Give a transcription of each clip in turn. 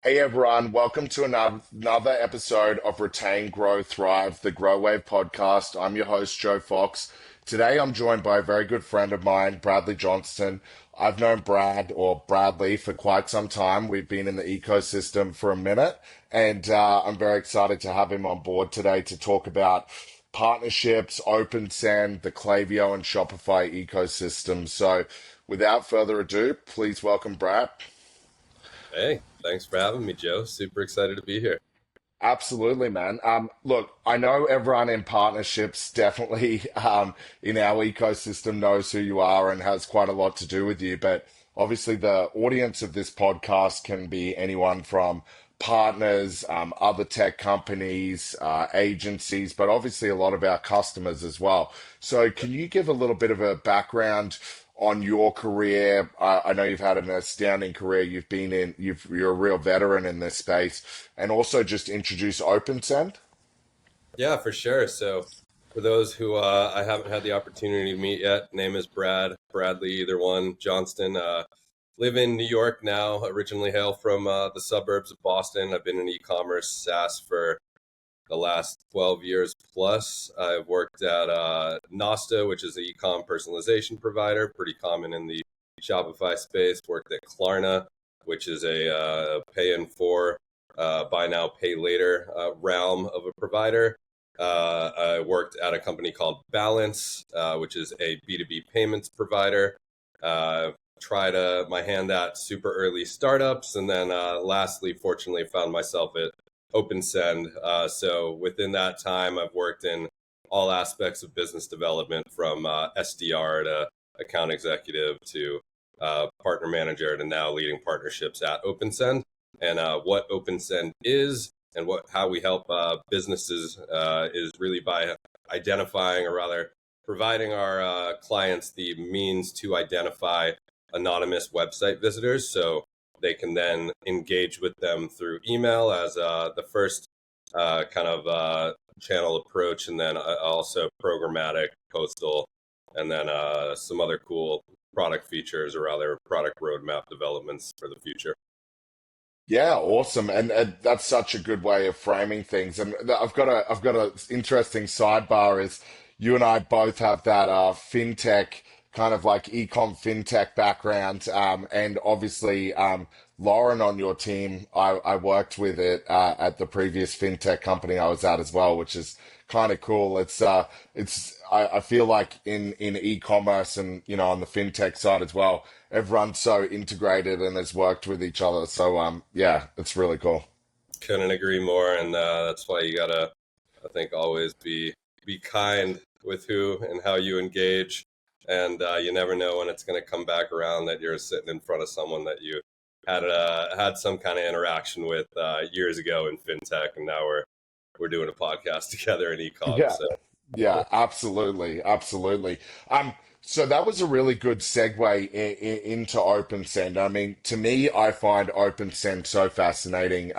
Hey everyone, welcome to another episode of Retain, Grow, Thrive, the Growave podcast. I'm your host, Joe Fox. Today I'm joined by a very good friend of mine, Bradley Johnston. I've known Brad or Bradley for quite some time. We've been in the ecosystem for a minute, and I'm very excited to have him on board today to talk about partnerships, OpenSend, the Klaviyo and Shopify ecosystem. So without further ado, please welcome Brad. Hey, thanks for having me, Joe. Super excited to be here. Absolutely, man. Look, I know everyone in partnerships definitely in our ecosystem knows who you are and has quite a lot to do with you. But obviously, the audience of this podcast can be anyone from partners, other tech companies, agencies, but obviously a lot of our customers as well. So, can you give a little bit of a background on your career? I know you've had an astounding career. You're a real veteran in this space, and also just introduce OpenSend. Yeah, for sure. So, for those who I haven't had the opportunity to meet yet, name is Bradley, either one, Johnston. Live in New York now. Originally hail from the suburbs of Boston. I've been in e-commerce SaaS for the last 12 years plus. I've worked at Nosta, which is an e-com personalization provider, pretty common in the Shopify space. Worked at Klarna, which is a pay in for, buy now, pay later realm of a provider. I worked at a company called Balance, which is a B2B payments provider. Tried my hand at super early startups. And then lastly, fortunately, found myself at OpenSend. So within that time, I've worked in all aspects of business development from SDR to account executive to partner manager to now leading partnerships at OpenSend. And what OpenSend is and how we help businesses is really by identifying, or rather providing our clients the means to identify anonymous website visitors. So they can then engage with them through email as the first kind of channel approach, and then also programmatic, postal, and then some other cool product features or other product roadmap developments for the future. Yeah, awesome, and that's such a good way of framing things. And I've got a interesting sidebar. Is you and I both have that fintech kind of like ecom fintech background, and obviously Lauren on your team, I worked with it at the previous fintech company I was at as well, which is kind of cool. I feel like in e-commerce and on the fintech side as well, everyone's so integrated and has worked with each other. So yeah, it's really cool. Couldn't agree more, and that's why you gotta, I think, always be kind with who and how you engage, and you never know when it's going to come back around that you're sitting in front of someone that you had some kind of interaction with years ago in fintech, and now we're doing a podcast together in ecom. Yeah, So yeah, absolutely, absolutely. So that was a really good segue into OpenSend. I mean, to me, I find OpenSend so fascinating.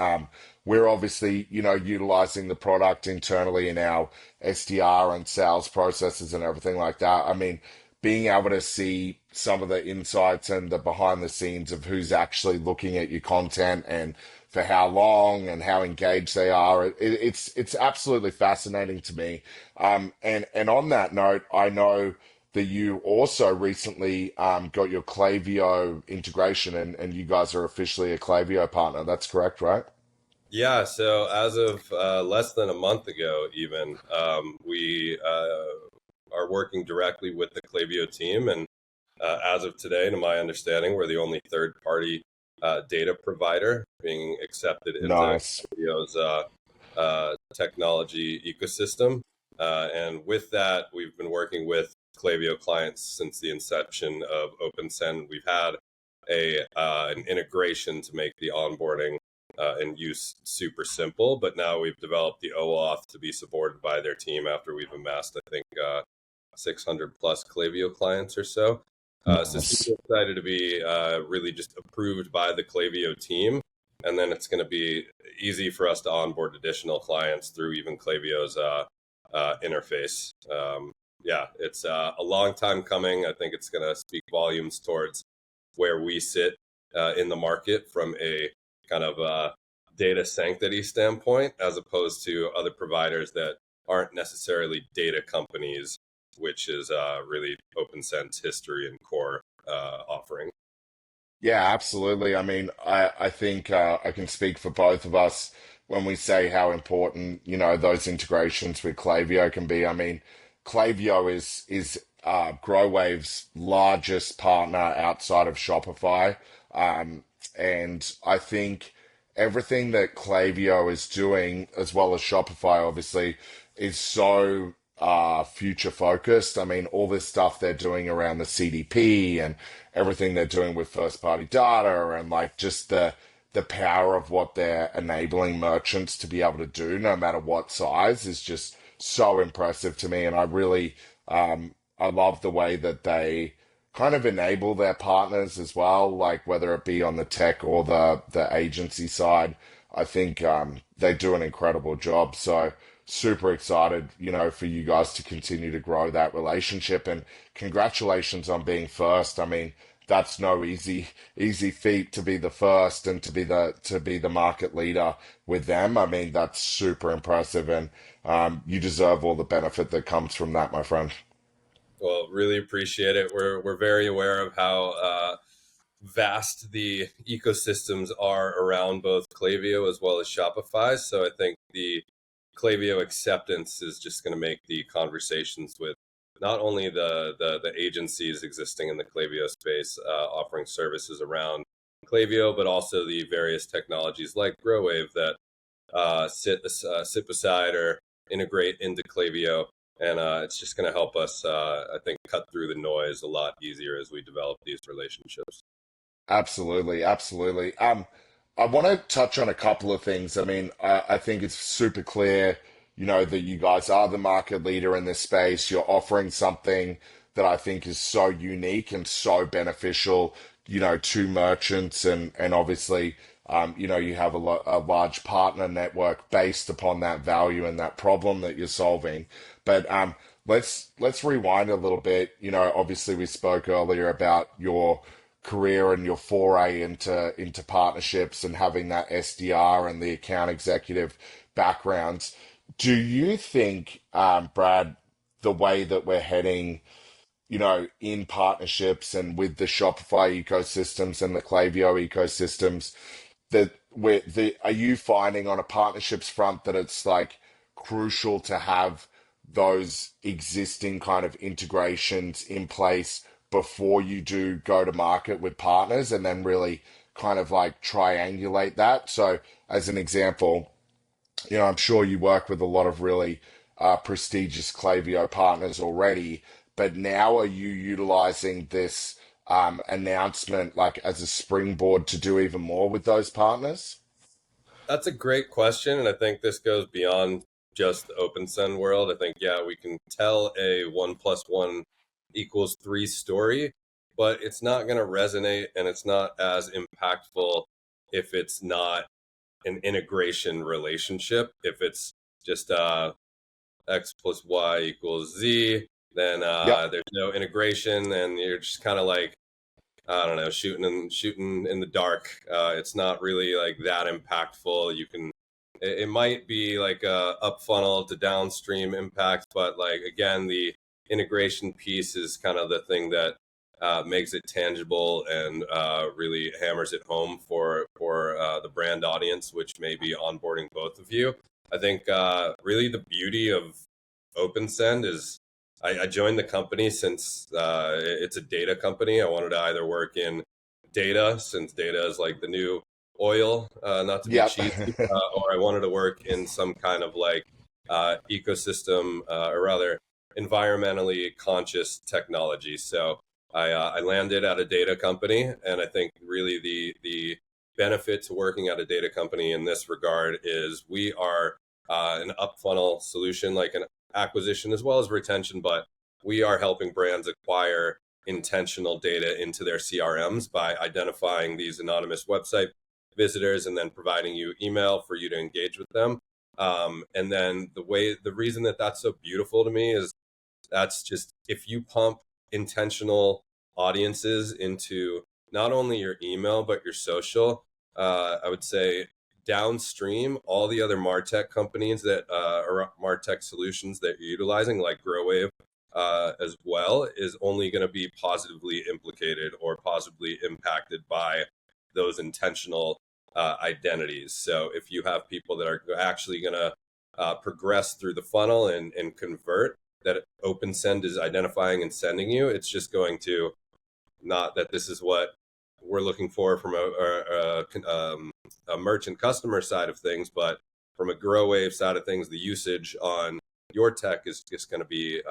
We're obviously, utilizing the product internally in our SDR and sales processes and everything like that. I mean, being able to see some of the insights and the behind the scenes of who's actually looking at your content and for how long and how engaged they are, it's absolutely fascinating to me. And on that note, I know that you also recently got your Klaviyo integration, and you guys are officially a Klaviyo partner. That's correct, right? yeah, so as of less than a month ago, even we are working directly with the Klaviyo team, and as of today, to my understanding, we're the only third-party data provider being accepted into Nice. Klaviyo's technology ecosystem. And with that, we've been working with Klaviyo clients since the inception of OpenSend. We've had an integration to make the onboarding and use super simple, but now we've developed the OAuth to be supported by their team after we've amassed, I think, 600 plus Klaviyo clients or so. So Nice. super excited to be really just approved by the Klaviyo team. And then it's going to be easy for us to onboard additional clients through even Klaviyo's interface. Yeah, it's a long time coming. I think it's going to speak volumes towards where we sit in the market from a kind of data sanctity standpoint, as opposed to other providers that aren't necessarily data companies, which is really OpenSend's history and core offering. Yeah, absolutely. I mean, I think I can speak for both of us when we say how important, those integrations with Klaviyo can be. I mean, Klaviyo is Growwave's largest partner outside of Shopify. And I think everything that Klaviyo is doing, as well as Shopify, obviously, is so future focused. I mean, all this stuff they're doing around the CDP and everything they're doing with first party data and like just the power of what they're enabling merchants to be able to do no matter what size is just so impressive to me. And I love the way that they kind of enable their partners as well, like whether it be on the tech or the agency side. I think they do an incredible job. So super excited, for you guys to continue to grow that relationship. And congratulations on being first. I mean, that's no easy feat to be the first and to be the market leader with them. I mean, that's super impressive, and you deserve all the benefit that comes from that, my friend. Well, really appreciate it. We're very aware of how vast the ecosystems are around both Klaviyo as well as Shopify. So I think the Klaviyo acceptance is just going to make the conversations with not only the agencies existing in the Klaviyo space offering services around Klaviyo, but also the various technologies like Growave that sit beside or integrate into Klaviyo. And it's just going to help us, I think, cut through the noise a lot easier as we develop these relationships. Absolutely, absolutely. I want to touch on a couple of things. I mean, I think it's super clear, that you guys are the market leader in this space. You're offering something that I think is so unique and so beneficial, to merchants and obviously, you have a large partner network based upon that value and that problem that you're solving. But let's rewind a little bit. Obviously we spoke earlier about your career and your foray into partnerships and having that SDR and the account executive backgrounds. Do you think, Brad, the way that we're heading, in partnerships and with the Shopify ecosystems and the Klaviyo ecosystems, that are you finding on a partnerships front that it's like crucial to have those existing kind of integrations in place before you do go to market with partners and then really kind of like triangulate that? So as an example, I'm sure you work with a lot of really prestigious Klaviyo partners already, but now are you utilizing this announcement like as a springboard to do even more with those partners? That's a great question, and I think this goes beyond just the OpenSend world. I think, yeah, we can tell a 1+1 = 3 story, but it's not going to resonate and it's not as impactful if it's not an integration relationship. If it's just X plus Y equals Z, then Yep. there's no integration, and you're just kind of like, I don't know, shooting in the dark. It's not really like that impactful. It might be like a up funnel to downstream impact, but like again, the integration piece is kind of the thing that makes it tangible and really hammers it home for the brand audience, which may be onboarding both of you. I think really the beauty of OpenSend is I joined the company since it's a data company. I wanted to either work in data, since data is like the new oil, not to be Yep. cheesy, or I wanted to work in some kind of like ecosystem, or rather environmentally conscious technology. So I landed at a data company, and I think really the benefit to working at a data company in this regard is we are an up funnel solution, like an acquisition as well as retention, but we are helping brands acquire intentional data into their CRMs by identifying these anonymous website visitors and then providing you email for you to engage with them. And then the reason that that's so beautiful to me is that's just if you pump intentional audiences into not only your email but your social, I would say downstream, all the other MarTech companies that or MarTech solutions that you're utilizing, like Growave, as well, is only going to be positively implicated or positively impacted by those intentional identities. So if you have people that are actually going to progress through the funnel and convert, that OpenSend is identifying and sending you, it's just going to, not that this is what we're looking for from a merchant customer side of things, but from a Growave side of things, the usage on your tech is just going to be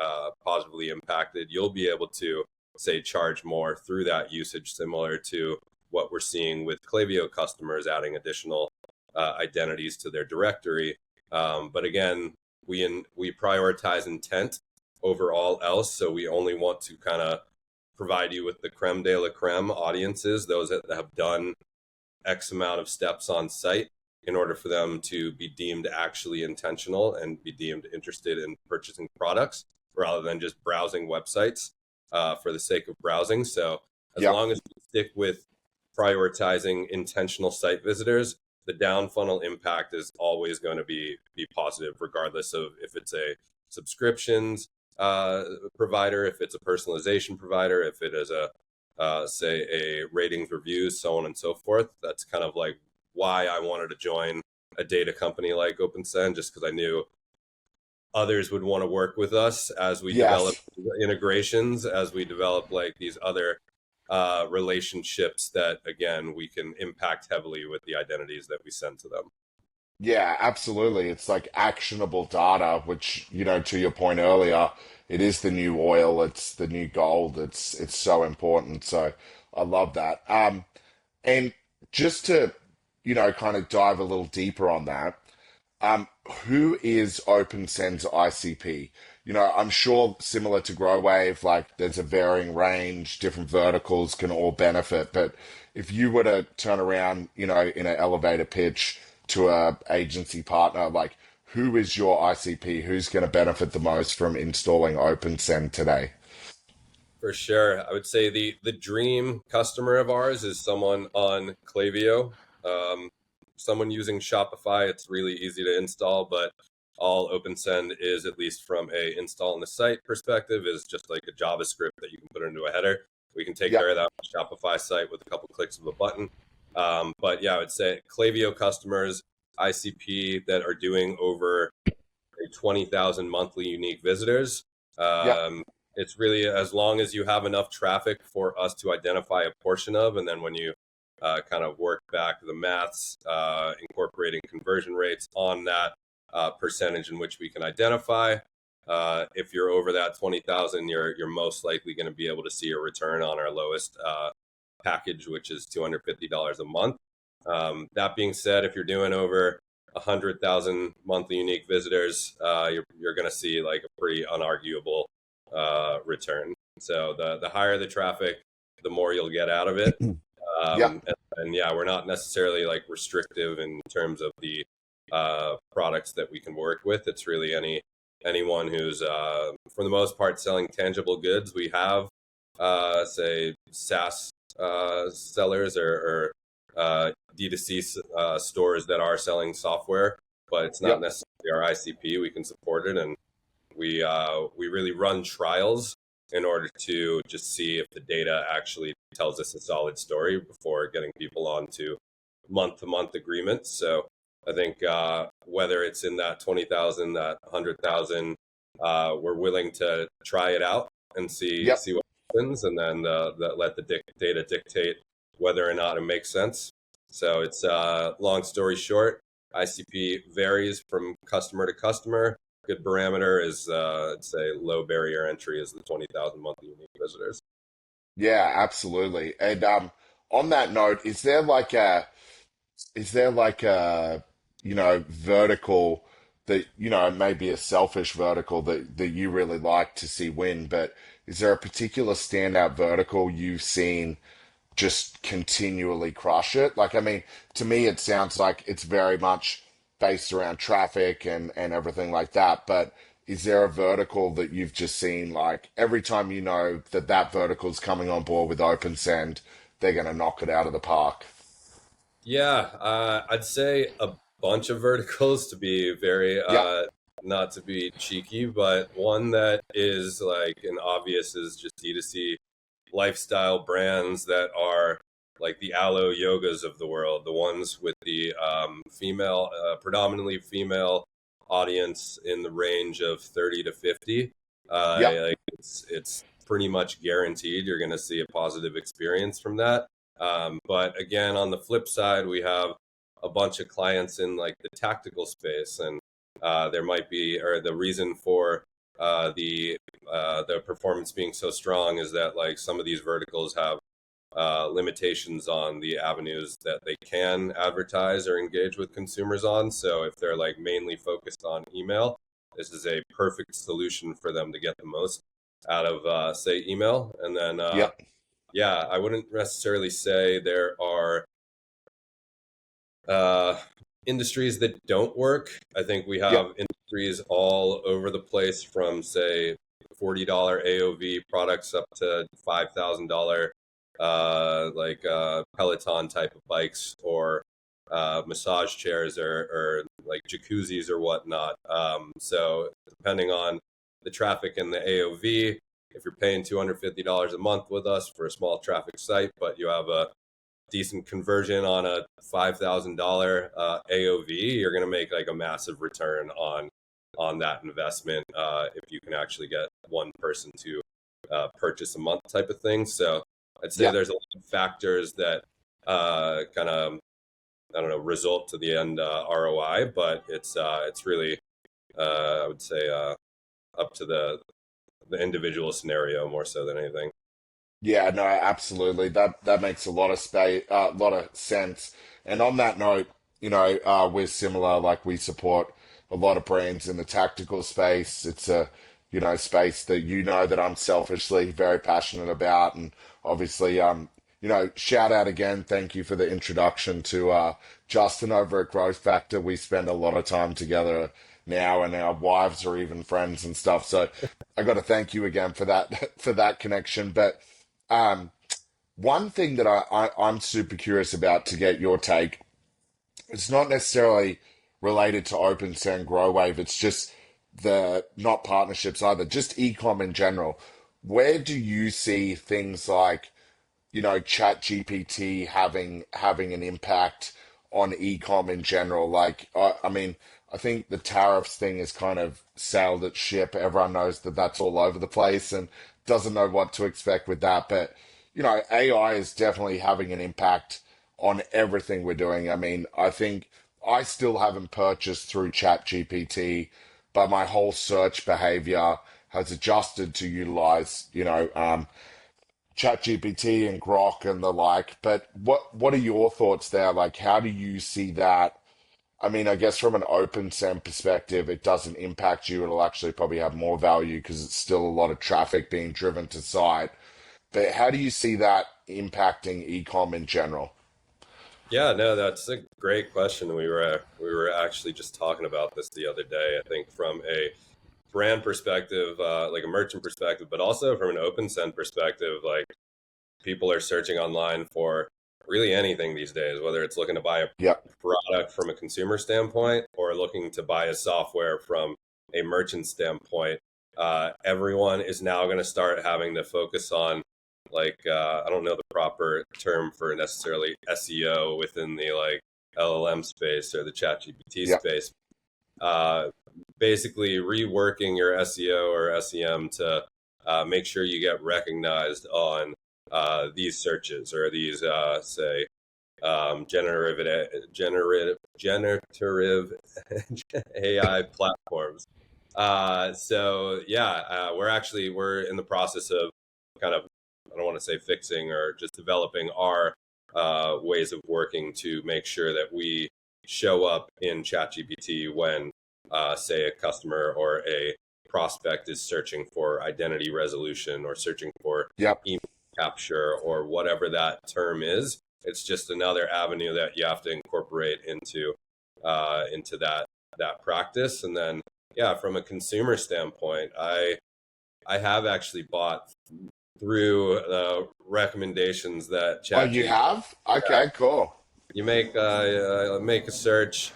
positively impacted. You'll be able to, say, charge more through that usage, similar to what we're seeing with Klaviyo customers adding additional identities to their directory. But again, we prioritize intent over all else, so we only want to kind of provide you with the creme de la creme audiences, those that have done X amount of steps on site in order for them to be deemed actually intentional and be deemed interested in purchasing products rather than just browsing websites for the sake of browsing. So as Yep. long as we stick with prioritizing intentional site visitors, the down funnel impact is always going to be positive, regardless of if it's a subscriptions provider, if it's a personalization provider, if it is a say a ratings, reviews, so on and so forth. That's kind of like why I wanted to join a data company like OpenSend, just because I knew others would want to work with us as we develop Yes. integrations, as we develop like these other relationships that, again, we can impact heavily with the identities that we send to them. Yeah, absolutely. It's like actionable data, which, to your point earlier, it is the new oil, it's the new gold. It's so important. So I love that. And just to, kind of dive a little deeper on that, who is OpenSend's ICP? I'm sure similar to Growave, like there's a varying range, different verticals can all benefit. But if you were to turn around, in an elevator pitch to a agency partner, like who is your ICP? Who's going to benefit the most from installing OpenSend today? For sure. I would say the dream customer of ours is someone on Klaviyo. Um, Someone using Shopify, it's really easy to install, but all OpenSend is, at least from a install on the site perspective, is just like a JavaScript that you can put into a header. We can take Yeah, care of that on the Shopify site with a couple clicks of a button. But yeah, I would say Klaviyo customers, ICP, that are doing over 20,000 monthly unique visitors. yeah, Um, it's really, as long as you have enough traffic for us to identify a portion of, and then when you kind of work back the maths, incorporating conversion rates on that percentage in which we can identify. If you're over that 20,000, you're most likely going to be able to see a return on our lowest package, which is $250 a month. That being said, if you're doing over 100,000 monthly unique visitors, you're going to see like a pretty unarguable return. So the higher the traffic, the more you'll get out of it. yeah. And yeah, we're not necessarily like restrictive in terms of the products that we can work with. It's really anyone who's for the most part selling tangible goods. We have say SaaS sellers or D2C stores that are selling software, but it's not Yep. necessarily our ICP. We can support it, and we really run trials in order to just see if the data actually tells us a solid story before getting people onto month-to-month agreements. So I think whether it's in that 20,000, that 100,000, we're willing to try it out and Yep. see what happens, and then let the data dictate whether or not it makes sense. So it's long story short, ICP varies from customer to customer. Good parameter is I'd say low barrier entry is the 20,000 monthly unique visitors. Yeah, absolutely. And on that note, is there like a vertical that, maybe a selfish vertical that you really like to see win, but is there a particular standout vertical you've seen just continually crush it? Like, I mean, to me, it sounds like it's very much based around traffic and everything like that. But is there a vertical that you've just seen like every time that vertical's coming on board with OpenSend, they're going to knock it out of the park? Yeah, I'd say a bunch of verticals to be very Yeah, not to be cheeky, but one that is like an obvious is just D2C lifestyle brands that are like the Aloe Yogas of the world, the ones with the female, predominantly female audience in the range of 30 to 50. yeah, Like it's pretty much guaranteed you're going to see a positive experience from that. But again, on the flip side, we have a bunch of clients in like the tactical space, and there might be, or the reason for the performance being so strong is that like some of these verticals have limitations on the avenues that they can advertise or engage with consumers on. So if they're like mainly focused on email, this is a perfect solution for them to get the most out of say email. And then yeah, yeah, I wouldn't necessarily say there are uh, industries that don't work. I think we yeah, have industries all over the place from, say, $40 AOV products up to $5,000 Peloton type of bikes or massage chairs or like jacuzzis or whatnot. So depending on the traffic and the AOV, if you're paying $250 a month with us for a small traffic site, but you have a decent conversion on a $5,000 AOV, you're going to make like a massive return on that investment if you can actually get one person to purchase a month type of thing. So I'd say yeah. there's a lot of factors that kind of I don't know result to the end ROI, but it's really I would say up to the individual scenario more so than anything. Yeah, no, absolutely. That makes a lot of lot of sense. And on that note, we're similar. Like we support a lot of brands in the tactical space. It's a, space that that I'm selfishly very passionate about. And obviously, shout out again. Thank you for the introduction to Justin over at Growth Factor. We spend a lot of time together now, and our wives are even friends and stuff. So I got to thank you again for that for that connection. But um, one thing that I'm super curious about to get your take, it's not necessarily related to OpenSend Growave, it's just the not partnerships either, just ecom in general. Where do you see things like chat gpt having an impact on ecom in general? Like I mean, I think the tariffs thing is kind of sailed its ship. Everyone knows that that's all over the place and doesn't know what to expect with that. But AI is definitely having an impact on everything we're doing. I mean, I think I still haven't purchased through chat gpt, but my whole search behavior has adjusted to utilize ChatGPT and Grok and the like. But what are your thoughts there? Like, how do you see that? I mean, I guess from an open SEM perspective, it doesn't impact you. It'll actually probably have more value because it's still a lot of traffic being driven to site. But how do you see that impacting ecom in general? Yeah, no, that's a great question. We were actually just talking about this the other day. I think from a brand perspective, like a merchant perspective, but also from an open send perspective, like people are searching online for really anything these days, whether it's looking to buy a Yep, product from a consumer standpoint or looking to buy a software from a merchant standpoint. Everyone is now going to start having to focus on like I don't know the proper term for necessarily SEO within the like LLM space or the chat GPT yep, space. Uh, Basically reworking your SEO or SEM to make sure you get recognized on these searches or these say generative AI platforms. So yeah, we're in the process of kind of I don't want to say fixing or just developing our ways of working to make sure that we show up in ChatGPT when say a customer or a prospect is searching for identity resolution or searching for yep. email capture or whatever that term is. It's just another avenue that you have to incorporate into that practice. And then, yeah, from a consumer standpoint, I have actually bought through recommendations that Oh, you ChatGPT. have? Okay, cool. You make a search,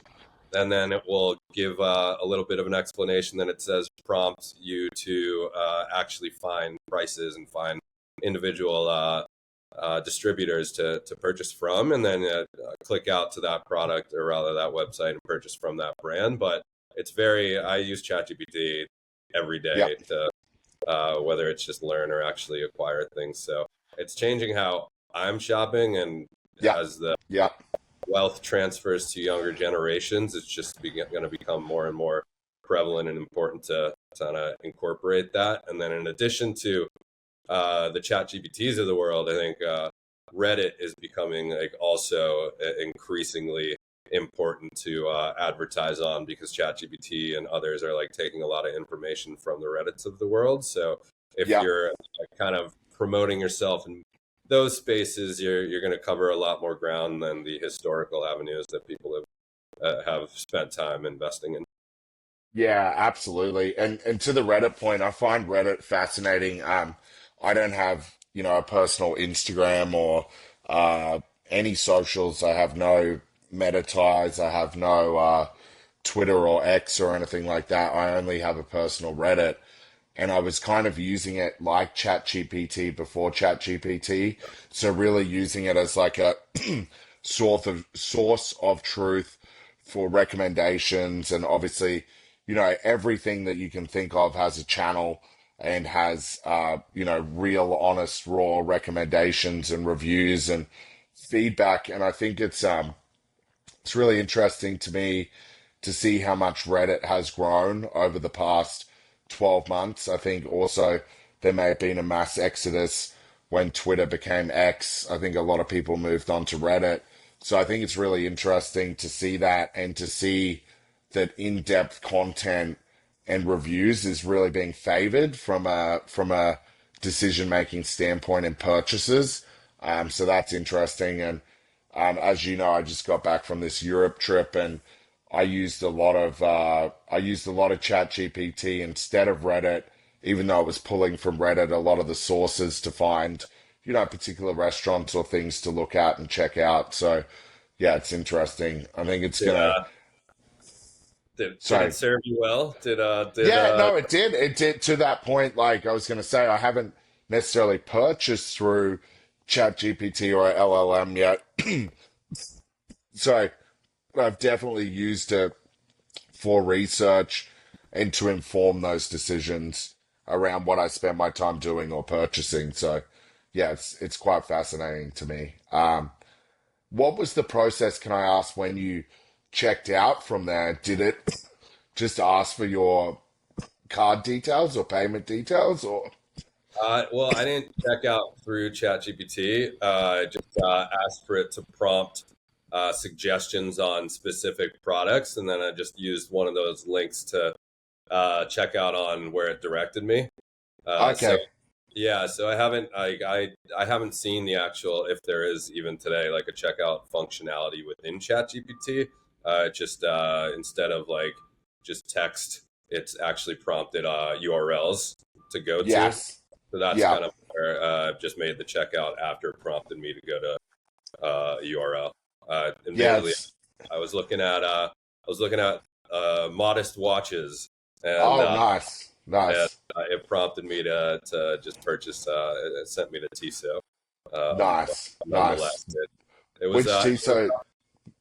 and then it will give a little bit of an explanation. Then it says prompt you to actually find prices and find individual distributors to purchase from, and then click out to that product, or rather that website, and purchase from that brand. But it's very, I use ChatGPT every Yeah, day to whether it's just learn or actually acquire things. So it's changing how I'm shopping, and yeah, as the yeah, wealth transfers to younger generations, it's just going to become more and more prevalent and important to kind of incorporate that. And then in addition to the chat GPTs of the world, I think Reddit is becoming like also increasingly important to advertise on, because chat GPT and others are like taking a lot of information from the Reddits of the world. So if yeah. you're kind of promoting yourself in those spaces, you're going to cover a lot more ground than the historical avenues that people have spent time investing in. Yeah, absolutely. And to the Reddit point, I find Reddit fascinating. I don't have, a personal Instagram or any socials. I have no Meta ties. I have no Twitter or X or anything like that. I only have a personal Reddit. And I was kind of using it like ChatGPT before ChatGPT. So really using it as like a source of truth for recommendations. And obviously, everything that you can think of has a channel and has real honest raw recommendations and reviews and feedback. And I think it's really interesting to me to see how much Reddit has grown over the past 12 months. I think also there may have been a mass exodus when Twitter became X. I think a lot of people moved on to Reddit. So I think it's really interesting to see that, and to see that in-depth content and reviews is really being favored from a decision-making standpoint in purchases. So that's interesting. And as you know, I just got back from this Europe trip, and I used a lot of Chat GPT instead of Reddit, even though I was pulling from Reddit a lot of the sources to find, particular restaurants or things to look at and check out. So yeah, it's interesting. I think it's Did gonna. did it Sorry. serve you well? Did Yeah, no, it did. It did to that point. Like I was gonna say, I haven't necessarily purchased through Chat GPT or LLM yet. So I've definitely used it for research and to inform those decisions around what I spend my time doing or purchasing. So, yeah, it's quite fascinating to me. What was the process, can I ask, when you checked out from there? Did it just ask for your card details or payment details, or? Well, I didn't check out through ChatGPT. I just asked for it to prompt suggestions on specific products, and then I just used one of those links to check out on where it directed me. So Okay. yeah, so I haven't seen the actual, if there is even today, like a checkout functionality within ChatGPT. Just instead of like just text, it's actually prompted URLs to go to. Yes. So that's Yeah. kind of where I've just made the checkout after it prompted me to go to a URL. Admittedly, Yes. I was looking at modest watches, and Oh, nice. and Nice. it prompted me to just purchase. It sent me to TISO. But Nice. nonetheless, Nice. it was. Which TISO,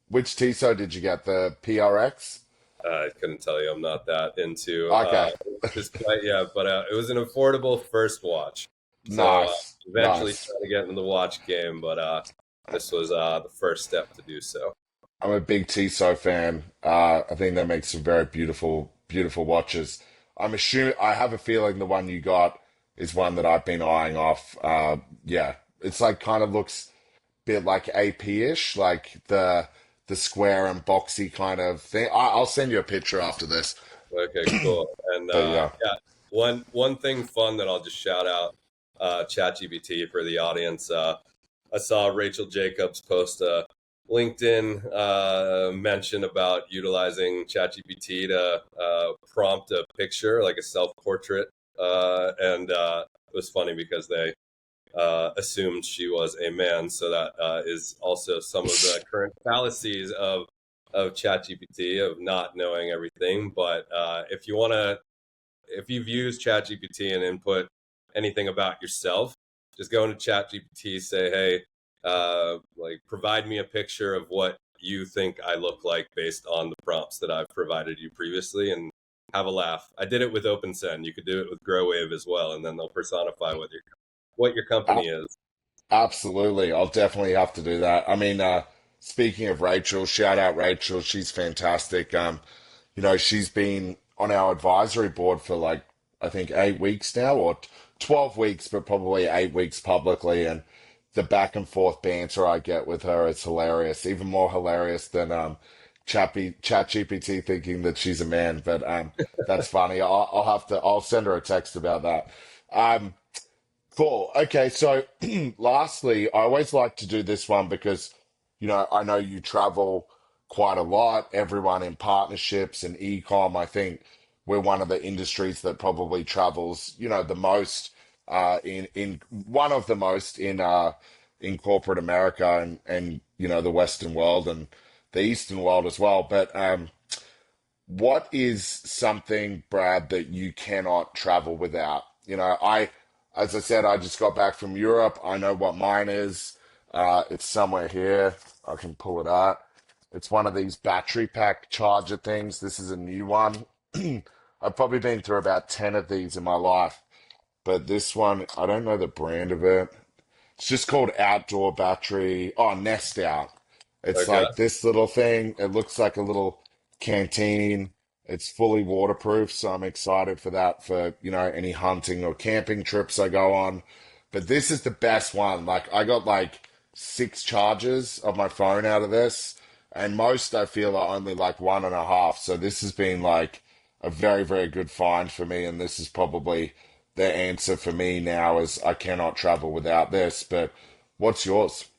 which TISO did you get? The PRX? I couldn't tell you. I'm not that into Okay. this quite yet, but it was an affordable first watch. So Nice. eventually Nice. trying to get into the watch game, but this was the first step to do so. I'm a big Tissot fan. I think they make some very beautiful, beautiful watches. I'm assuming, I have a feeling the one you got is one that I've been eyeing off. Yeah, it's like kind of looks a bit like AP-ish, like the square and boxy kind of thing. I'll send you a picture after this. Okay, cool. And But yeah, yeah, one thing fun that I'll just shout out ChatGPT for the audience. I saw Rachel Jacobs post a LinkedIn mention about utilizing ChatGPT to prompt a picture, like a self portrait, and it was funny because they assumed she was a man. So that is also some of the current fallacies of ChatGPT, of not knowing everything. But if you've used ChatGPT and input anything about yourself, just go into ChatGPT, say, hey, like provide me a picture of what you think I look like based on the prompts that I've provided you previously, and have a laugh. I did it with OpenSend. You could do it with Growave as well, and then they'll personify what your company is. Absolutely. I'll definitely have to do that. I mean, speaking of Rachel, shout out Rachel. She's fantastic. She's been on our advisory board for like, I think 8 weeks now, or 12 weeks, but probably 8 weeks publicly. And the back and forth banter I get with her is hilarious, even more hilarious than ChatGPT thinking that she's a man. But that's funny. I'll send her a text about that. Um, Cool. Okay, so lastly, I always like to do this one because, I know you travel quite a lot. Everyone in partnerships and e-com, I think we're one of the industries that probably travels, the most, in one of the most in corporate America and the Western world and the Eastern world as well. But what is something, Brad, that you cannot travel without? As I said, I just got back from Europe. I know what mine is. It's somewhere here. I can pull it out. It's one of these battery pack charger things. This is a new one. I've probably been through about 10 of these in my life, but this one, I don't know the brand of it. It's just called Outdoor Battery. Oh, Nest Out. It's Okay. like this little thing. It looks like a little canteen. It's fully waterproof, so I'm excited for that for, any hunting or camping trips I go on. But this is the best one. Like I got like 6 charges of my phone out of this, and most I feel are only like one and a half. So this has been like a very, very good find for me, and this is probably the answer for me now is I cannot travel without this. But what's yours?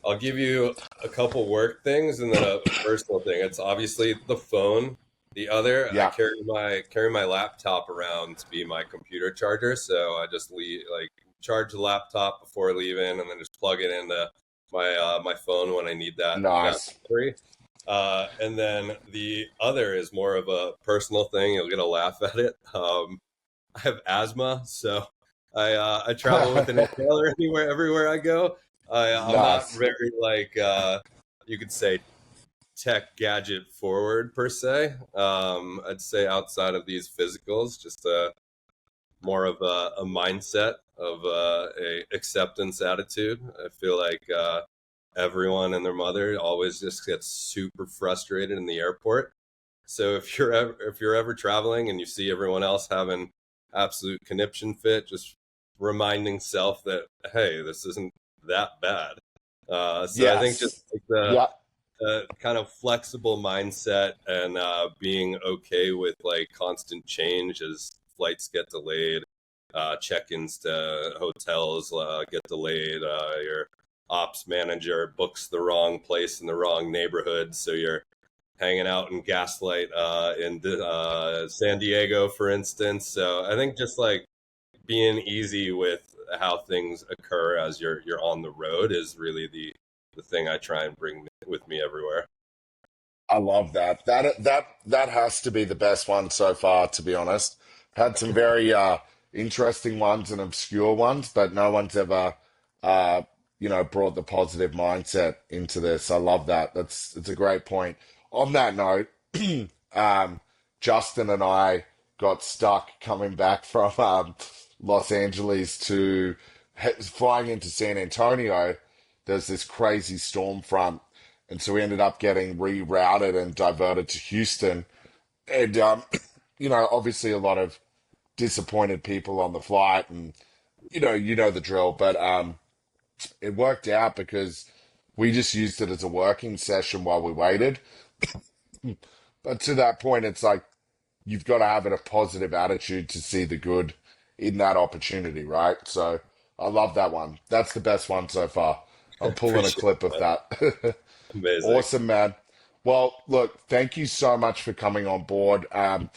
I'll give you a couple work things and then a personal thing. It's obviously the phone. The other, I Yeah, carry my laptop around to be my computer charger. So I just charge the laptop before leaving, and then just plug it into my phone when I need that nice. battery. And then the other is more of a personal thing. You'll get a laugh at it. I have asthma, so I travel with an inhaler everywhere I go. I'm not Nice. very you could say tech gadget forward per se. I'd say outside of these physicals, just more of a mindset of a acceptance attitude. I feel like everyone and their mother always just gets super frustrated in the airport. So if you're ever traveling and you see everyone else having absolute conniption fit, just reminding self that hey, this isn't that bad. So I think just Yes. like the Yeah. kind of flexible mindset and being okay with like constant change as flights get delayed, check-ins to hotels get delayed, your ops manager books the wrong place in the wrong neighborhood, so you're hanging out in Gaslight in San Diego, for instance. So I think just like being easy with how things occur as you're on the road is really the thing I try and bring with me everywhere. I love that. That has to be the best one so far, to be honest. Had some very interesting ones and obscure ones, but no one's ever uh brought the positive mindset into this. I love that. It's a great point. On that note, um Justin and I got stuck coming back from Los Angeles to flying into San Antonio. There's this crazy storm front, and so we ended up getting rerouted and diverted to Houston. And obviously a lot of disappointed people on the flight, and you know the drill. But it worked out because we just used it as a working session while we waited. But to that point, it's like you've got to have a positive attitude to see the good in that opportunity, right? So I love that one. That's the best one so far. I'm pulling a Appreciate clip of that. that. Amazing. Awesome, man. Well, look, thank you so much for coming on board and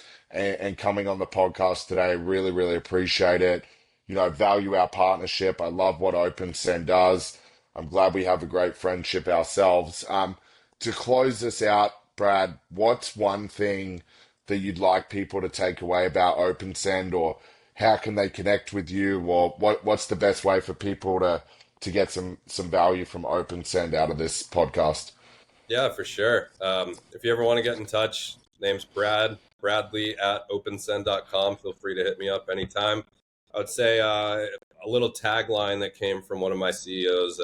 coming on the podcast today. Really, really appreciate it. value our partnership. I love what OpenSend does. I'm glad we have a great friendship ourselves. To close this out, Brad, what's one thing that you'd like people to take away about OpenSend, or how can they connect with you, or what's the best way for people to get some value from OpenSend out of this podcast? Yeah, for sure. If you ever want to get in touch, name's Bradley at opensend.com. Feel free to hit me up anytime. I would say a little tagline that came from one of my CEO's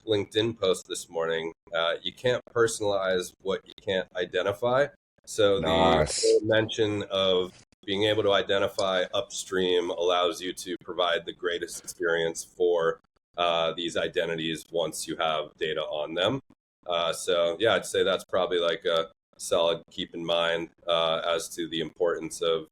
LinkedIn post this morning. You can't personalize what you can't identify. So the Nice. whole mention of being able to identify upstream allows you to provide the greatest experience for these identities once you have data on them. So yeah, I'd say that's probably like a solid keep in mind as to the importance of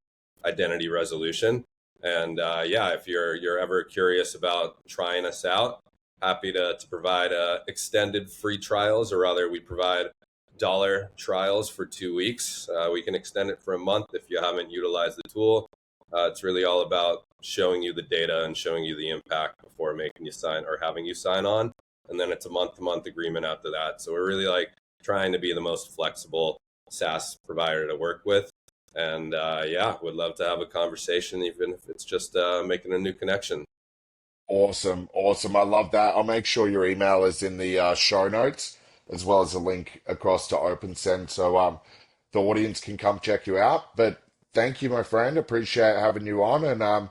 identity resolution. And yeah, if you're ever curious about trying us out, happy to provide extended free trials, or rather, we provide dollar trials for 2 weeks. We can extend it for a month if you haven't utilized the tool. It's really all about showing you the data and showing you the impact before making you sign or having you sign on. And then it's a month-to-month agreement after that. So we're really like trying to be the most flexible SaaS provider to work with. And yeah, would love to have a conversation, even if it's just making a new connection. Awesome, awesome. I love that. I'll make sure your email is in the show notes, as well as a link across to OpenSend, so the audience can come check you out. But thank you, my friend. Appreciate having you on, and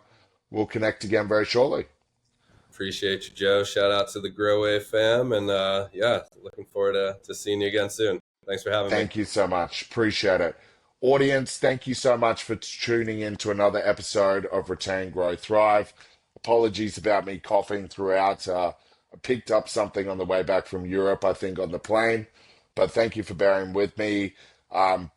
we'll connect again very shortly. Appreciate you, Joe. Shout out to the Growave fam. And yeah, looking forward to seeing you again soon. Thanks for having me. Thank you so much. Appreciate it. Audience, thank you so much for tuning in to another episode of Retain, Grow, Thrive. Apologies about me coughing throughout. I picked up something on the way back from Europe, I think, on the plane. But thank you for bearing with me.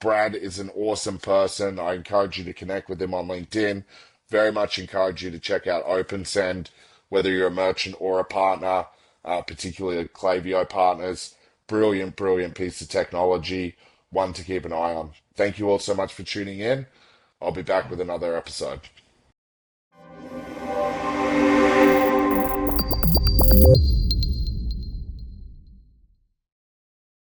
Brad is an awesome person. I encourage you to connect with him on LinkedIn. Very much encourage you to check out OpenSend, whether you're a merchant or a partner, particularly Klaviyo partners. Brilliant, brilliant piece of technology, one to keep an eye on. Thank you all so much for tuning in. I'll be back with another episode.